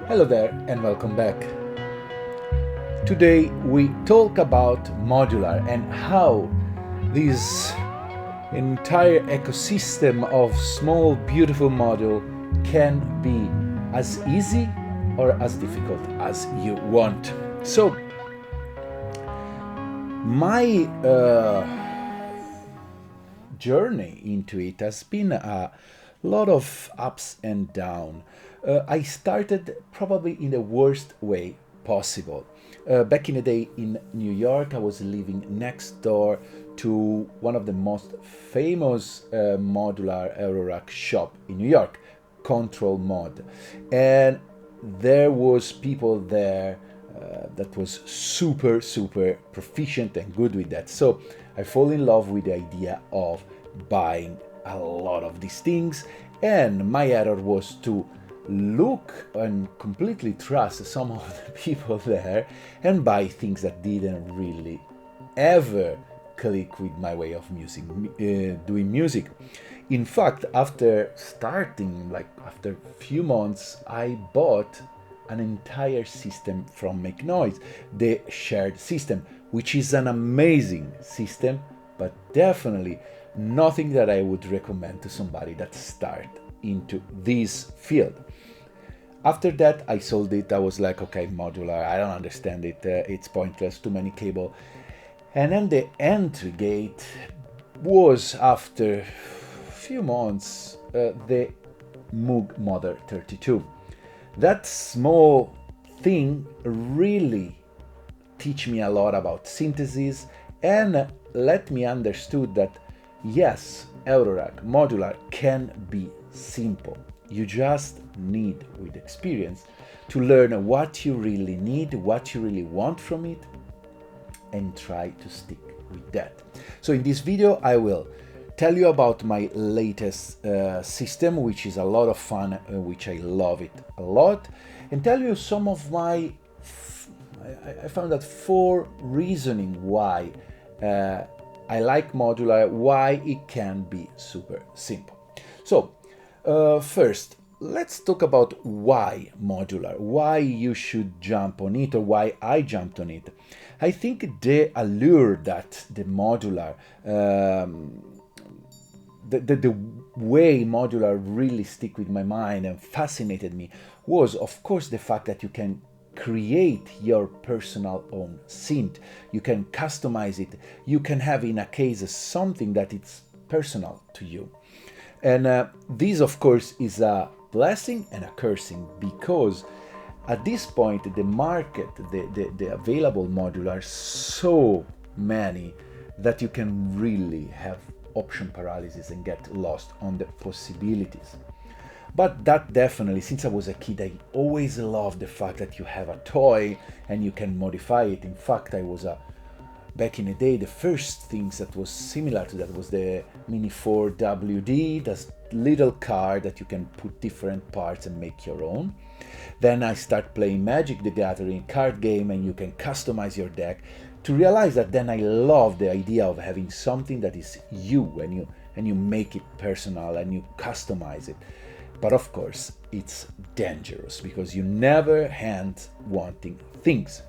Hello there and welcome back. Today we talk about modular and how this entire ecosystem of small beautiful module can be as easy or as difficult as you want. So my journey into it has been a lot of ups and downs. I started probably in the worst way possible. Back in the day in New York, I was living next door to one of the most famous modular eurorack shop in New York, Control Mod, and there was people there that was super proficient and good with that. So I fall in love with the idea of buying a lot of these things, and my error was to look and completely trust some of the people there and buy things that didn't really ever click with my way of doing music. In fact, after starting, like after a few months, I bought an entire system from Make Noise, the shared system, which is an amazing system, but definitely nothing that I would recommend to somebody that start into this field. After that, I sold it. I was like, okay, modular, I don't understand it. It's pointless, too many cable. And then the entry gate was, after a few months, the Moog Mother 32. That small thing really teach me a lot about synthesis and let me understood that yes, eurorack modular can be simple. You just need, with experience, to learn what you really need, what you really want from it, and try to stick with that. So in this video, I will tell you about my latest system, which is a lot of fun, which I love it a lot, and tell you some of my, I found that 4 reasoning why I like modular, why it can be super simple. So first, let's talk about why modular, why you should jump on it or why I jumped on it. I think the allure that the modular, the way modular really stick with my mind and fascinated me was, of course, the fact that you can create your personal own synth. You can customize it. You can have, in a case, something that it's personal to you. And this, of course, is a blessing and a cursing, because at this point, the market, the available modular are so many that you can really have option paralysis and get lost on the possibilities. But that definitely, since I was a kid, I always loved the fact that you have a toy and you can modify it. In fact, back in the day, the first things that was similar to that was the Mini 4 WD, that little car that you can put different parts and make your own. Then I start playing Magic the Gathering card game, and you can customize your deck, to realize that then I love the idea of having something that is you, and you make it personal and you customize it. But of course, it's dangerous because you never hand wanting things.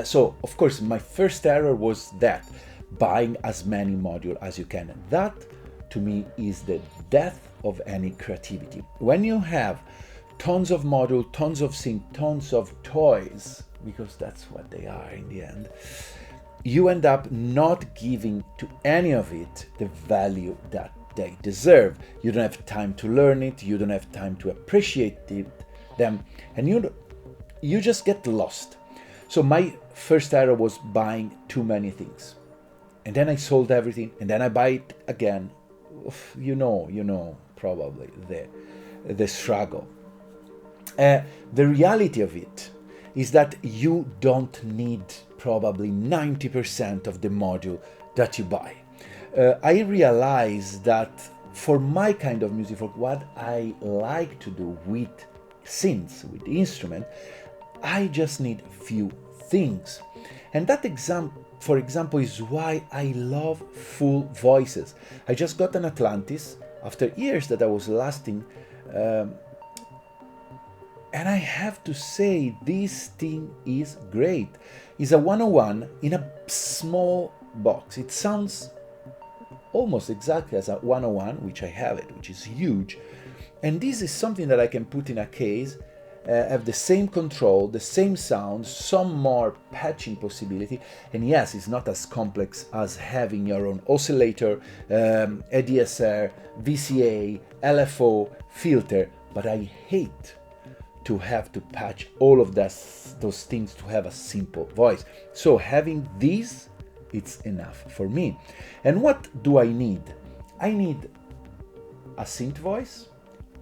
So, of course, my first error was that, buying as many modules as you can. That, to me, is the death of any creativity. When you have tons of modules, tons of synth, tons of toys, because that's what they are in the end, you end up not giving to any of it the value that they deserve. You don't have time to learn it, you don't have time to appreciate them, and you just get lost. So my first error was buying too many things. And then I sold everything, and then I buy it again. You know, probably the struggle. The reality of it is that you don't need probably 90% of the module that you buy. I realized that for my kind of music, for what I like to do with synths, with instrument, I just need few things. And that for example, is why I love full voices. I just got an Atlantis after years that I was lasting And I have to say, this thing is great. It's a 101 in a small box. It sounds almost exactly as a 101, which I have it, which is huge. And this is something that I can put in a case, have the same control, the same sound, some more patching possibility. And yes, it's not as complex as having your own oscillator, ADSR, VCA, LFO, filter, but I hate to have to patch all of those things to have a simple voice. So having these, it's enough for me. And what do I need? I need a synth voice,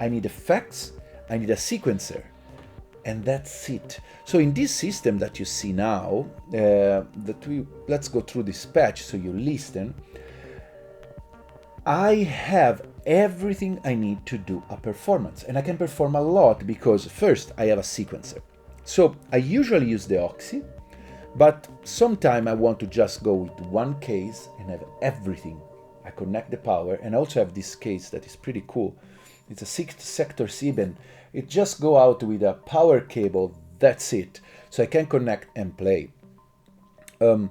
I need effects, I need a sequencer, and that's it. So in this system that you see now, let's go through this patch so you listen. I have everything I need to do a performance, and I can perform a lot because first I have a sequencer. So I usually use the Oxy, but sometimes I want to just go with one case and have everything. I connect the power, and I also have this case that is pretty cool. It's a 6 sector Sieben. It just go out with a power cable, that's it. So I can connect and play. I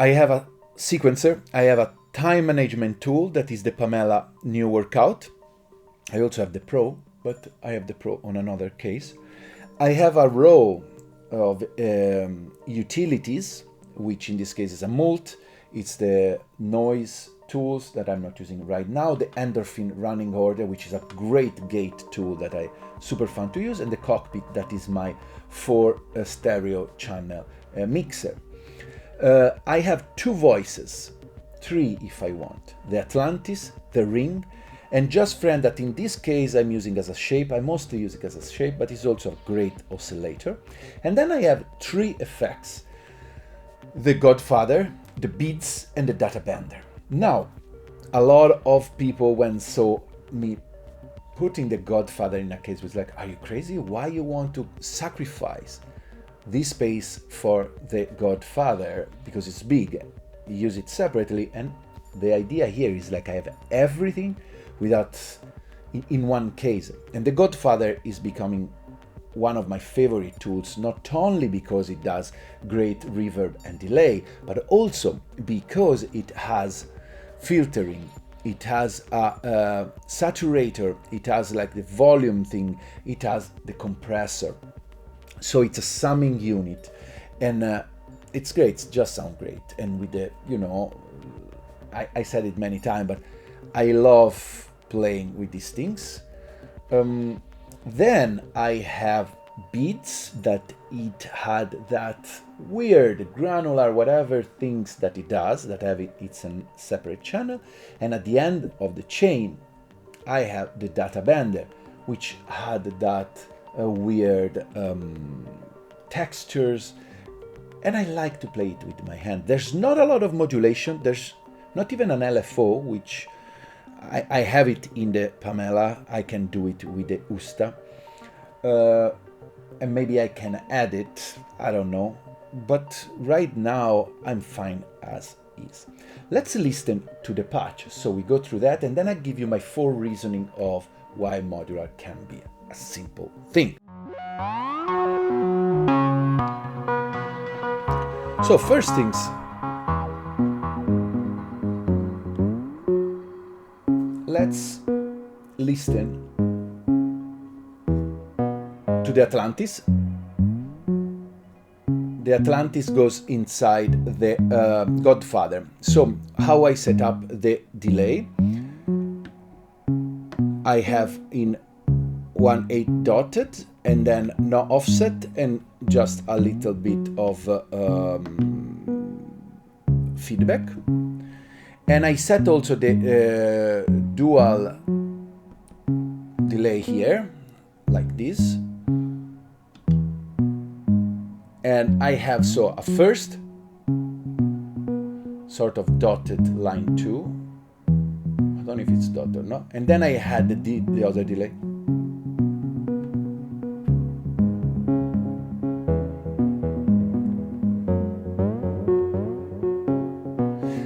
have a sequencer, I have a time management tool that is the Pamela new workout. I also have the Pro, but I have the Pro on another case. I have a row of utilities, which in this case is a mult. It's the noise tools that I'm not using right now, the endorphin running order, which is a great gate tool that I super fun to use, and the cockpit that is my 4 stereo channel mixer. I have 2 voices, 3 if I want, the Atlantis, the Ring, and Just Friend that in this case I'm using as a shape. I mostly use it as a shape, but it's also a great oscillator. And then I have 3 effects, the Godfather, the Beats, and the Data Bender. Now, a lot of people when saw me putting the Godfather in a case was like, are you crazy? Why you want to sacrifice this space for the Godfather? Because it's big, you use it separately. And the idea here is like I have everything without in one case. And the Godfather is becoming one of my favorite tools, not only because it does great reverb and delay, but also because it has filtering, it has a saturator, it has like the volume thing, it has the compressor. So it's a summing unit, and it's great, it just sounds great. And with the, I said it many times, but I love playing with these things. Then I have Beats that it had that weird granular whatever things that it does that have it's a separate channel, and at the end of the chain I have the Data Bender, which had that weird textures, and I like to play it with my hand. There's not a lot of modulation, there's not even an LFO, which I have it in the Pamela. I can do it with the Usta, and maybe I can add it, I don't know, but right now I'm fine as is. Let's listen to the patch. So we go through that, and then I give you my 4 reasoning of why modular can be a simple thing. So first things, let's listen to the Atlantis. The Atlantis goes inside the Godfather. So how I set up the delay, I have in 1/8 dotted, and then no offset, and just a little bit of feedback. And I set also the dual delay here, like this. And I have so a first sort of dotted line 2. I don't know if it's dotted or not. And then I had the other delay.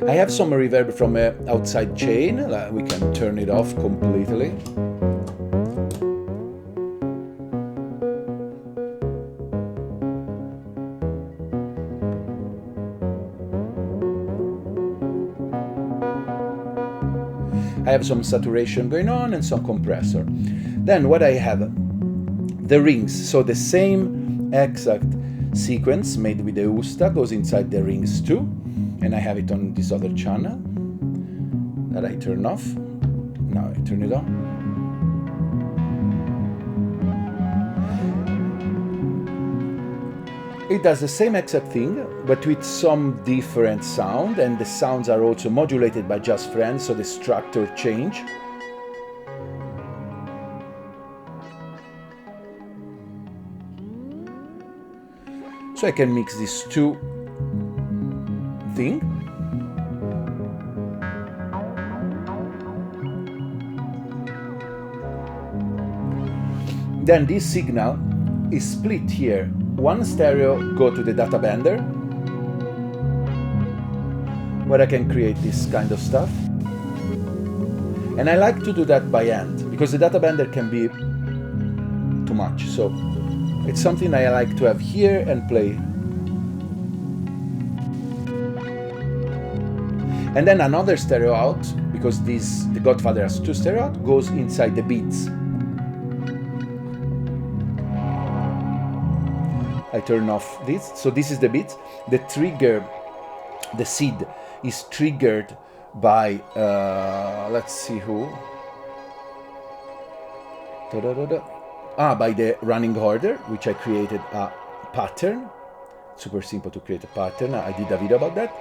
I have some reverb from outside chain. We can turn it off completely. I have some saturation going on and some compressor. Then what I have, the rings. So the same exact sequence made with the Usta goes inside the rings too, and I have it on this other channel that I turn off. Now I turn it on. It does the same exact thing, but with some different sound, and the sounds are also modulated by Just Friends, so the structure change. So I can mix these two things. Then this signal is split here. One stereo go to the data bender, where I can create this kind of stuff. And I like to do that by hand, because the data bender can be too much. So it's something I like to have here and play. And then another stereo out, because the Godfather has two stereo out, goes inside the beats. I turn off this, so this is the beat. The trigger, the seed, is triggered by, let's see who. By the running order, which I created a pattern. Super simple to create a pattern. I did a video about that.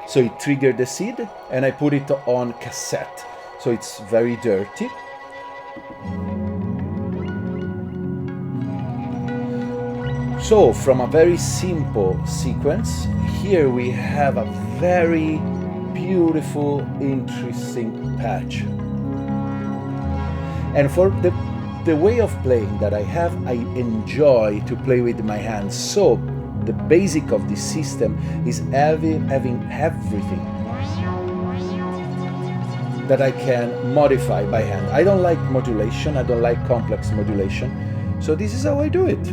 So it triggered the seed, and I put it on cassette. So it's very dirty. So from a very simple sequence, here we have a very beautiful, interesting patch. And for the way of playing that I have, I enjoy to play with my hands. So the basic of this system is having everything that I can modify by hand. I don't like modulation, I don't like complex modulation. So this is how I do it.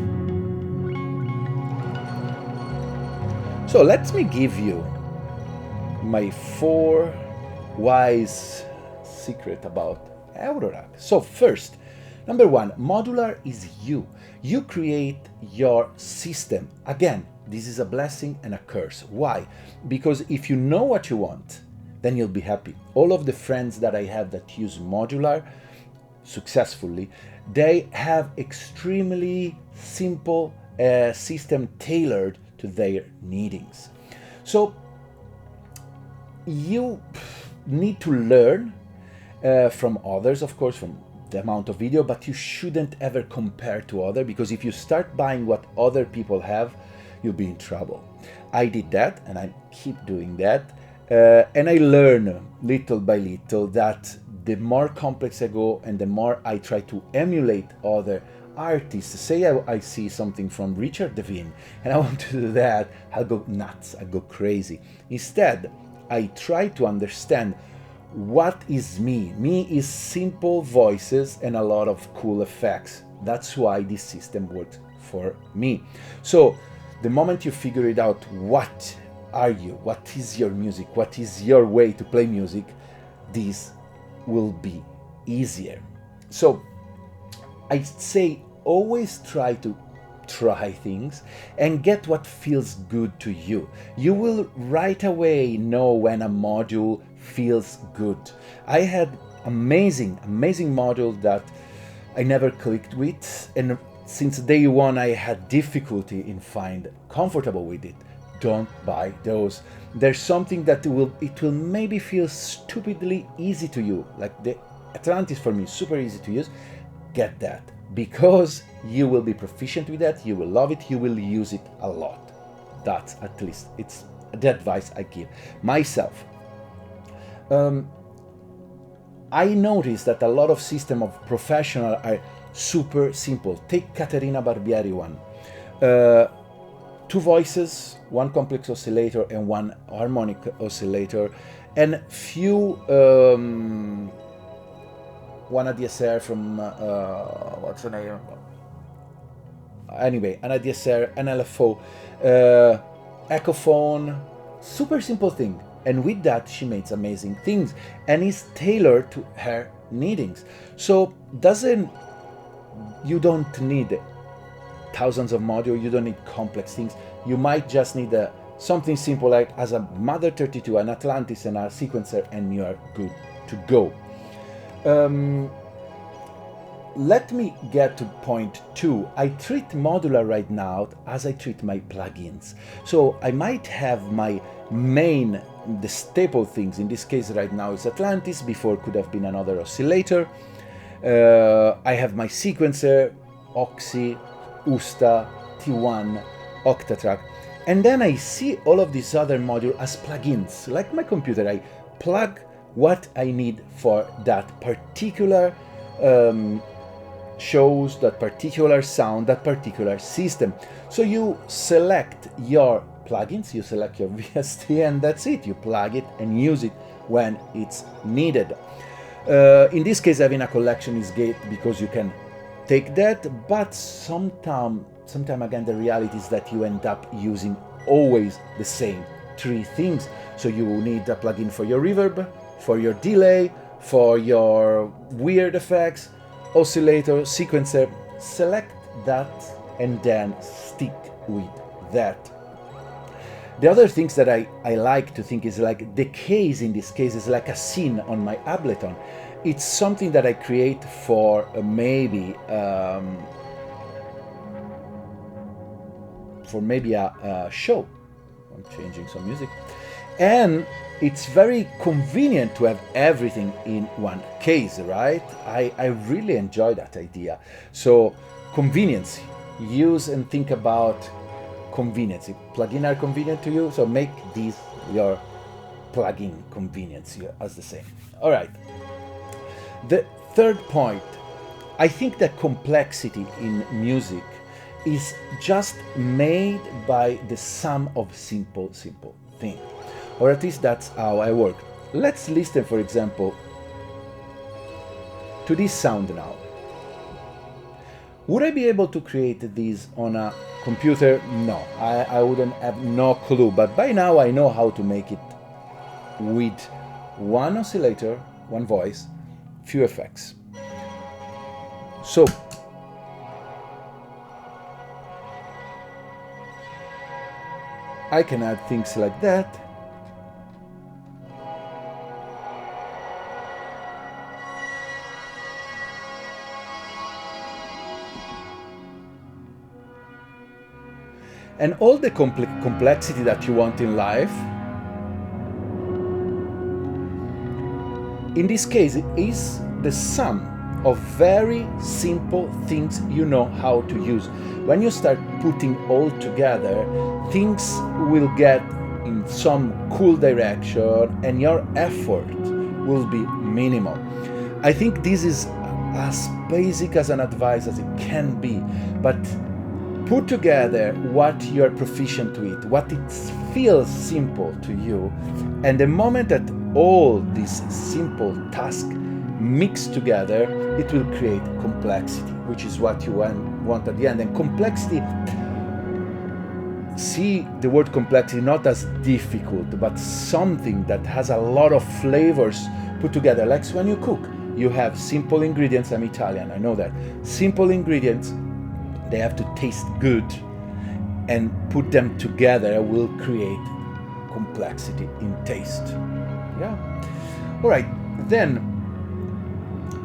So let me give you my 4 wise secrets about eurorack. So first, number 1, modular is you. You create your system. Again, this is a blessing and a curse. Why? Because if you know what you want, then you'll be happy. All of the friends that I have that use modular successfully, they have extremely simple system tailored to their needings. So you need to learn from others, of course, from the amount of video, but you shouldn't ever compare to others, because if you start buying what other people have, you'll be in trouble. I did that, and I keep doing that, and I learn little by little that the more complex I go and the more I try to emulate other artists. Say I see something from Richard Devine and I want to do that, I'll go nuts, I'll go crazy. Instead, I try to understand what is me. Me is simple voices and a lot of cool effects. That's why this system works for me. So the moment you figure it out, what are you, what is your music, what is your way to play music, this will be easier. So I say always try to try things and get what feels good to you. You will right away know when a module feels good. I had amazing module that I never clicked with, and since day one I had difficulty in find comfortable with it. Don't buy those. There's something that it will maybe feel stupidly easy to you, like the Atlantis for me, super easy to use. Get that, because you will be proficient with that, you will love it, you will use it a lot. That's at least, it's the advice I give myself. I noticed that a lot of system of professional are super simple. Take Caterina Barbieri one. 2 voices, 1 complex oscillator and 1 harmonic oscillator, and few one ADSR from what's the name? Anyway, an ADSR, an LFO, Echophone, super simple thing, And with that, she makes amazing things and is tailored to her needings. So you don't need thousands of modules, you don't need complex things. You might just need something simple like as a Mother 32, an Atlantis, and a sequencer, and you are good to go. Let me get to point 2. I treat Modular right now as I treat my plugins. So I might have my main, the staple things. In this case right now it's Atlantis, before could have been another oscillator. I have my sequencer, Oxy, Usta, T1, Octatrack. And then I see all of these other modules as plugins. Like my computer, I plug what I need for that particular shows, that particular sound, that particular system. So you select your plugins, you select your VST, and that's it. You plug it and use it when it's needed. In this case, having a collection is great because you can take that, but sometime again, the reality is that you end up using always the same 3 things. So you need a plugin for your reverb, for your delay, for your weird effects, oscillator, sequencer. Select that and then stick with that. The other things that I like to think is like the case in this case is like a scene on my Ableton. It's something that I create for maybe a show. I'm changing some music. And it's very convenient to have everything in one case, right? I really enjoy that idea. So convenience, use and think about convenience. If plugins are convenient to you, so make these your plugin convenience as the same. All right. The third point, I think that complexity in music is just made by the sum of simple things. Or at least that's how I work. Let's listen, for example, to this sound now. Would I be able to create this on a computer? No, I wouldn't have no clue, but by now I know how to make it with one oscillator, one voice, few effects. So, I can add things like that. And all the complexity that you want in life, in this case, is the sum of very simple things you know how to use. When you start putting all together, things will get in some cool direction and your effort will be minimal. I think this is as basic as an advice as it can be, but put together what you're proficient with, what it feels simple to you, and the moment that all these simple tasks mix together, it will create complexity, which is what you want at the end. And complexity, see the word complexity not as difficult, but something that has a lot of flavors put together. Like when you cook, you have simple ingredients. I'm Italian, I know that. Simple ingredients, they have to taste good, and put them together will create complexity in taste. Yeah. All right. Then,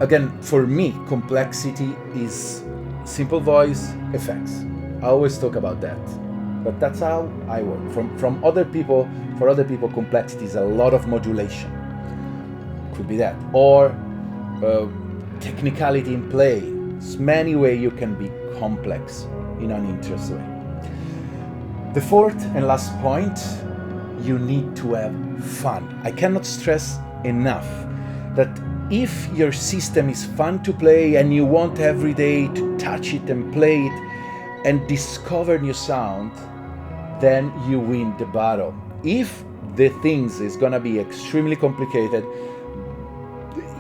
again, for me, complexity is simple voice effects. I always talk about that, but that's how I work. From other people, for other people, complexity is a lot of modulation. Could be that, or technicality in play. There's many ways you can be complex in an interesting way. The fourth and last point, you need to have fun. I cannot stress enough that if your system is fun to play and you want every day to touch it and play it and discover new sound, then you win the battle. If the things is gonna be extremely complicated,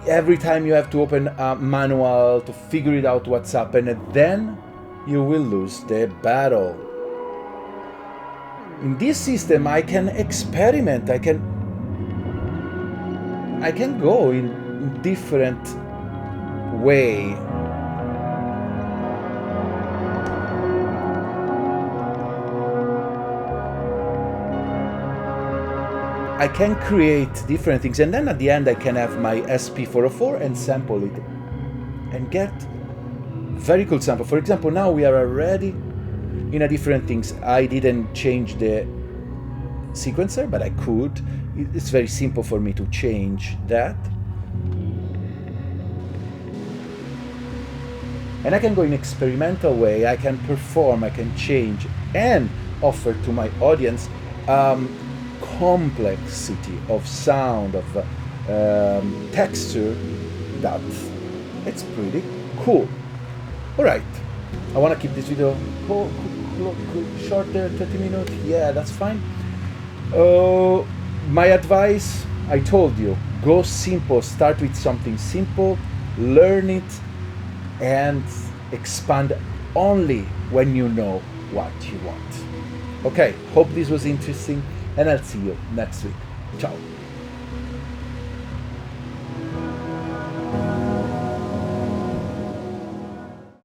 every time you have to open a manual to figure it out what's happened, then you will lose the battle. In this system, I can experiment, I can I can go in different way. I can create different things, and then at the end I can have my SP404 and sample it and get very cool sample. For example, now we are already in a different things. I didn't change the sequencer, but I could. It's very simple for me to change that. And I can go in experimental way, I can perform, I can change, and offer to my audience complexity of sound, of texture, that it's pretty cool. Alright, I want to keep this video shorter, 30 minutes, yeah, that's fine. My advice, I told you, go simple, start with something simple, learn it, and expand only when you know what you want. Okay, hope this was interesting, and I'll see you next week. Ciao.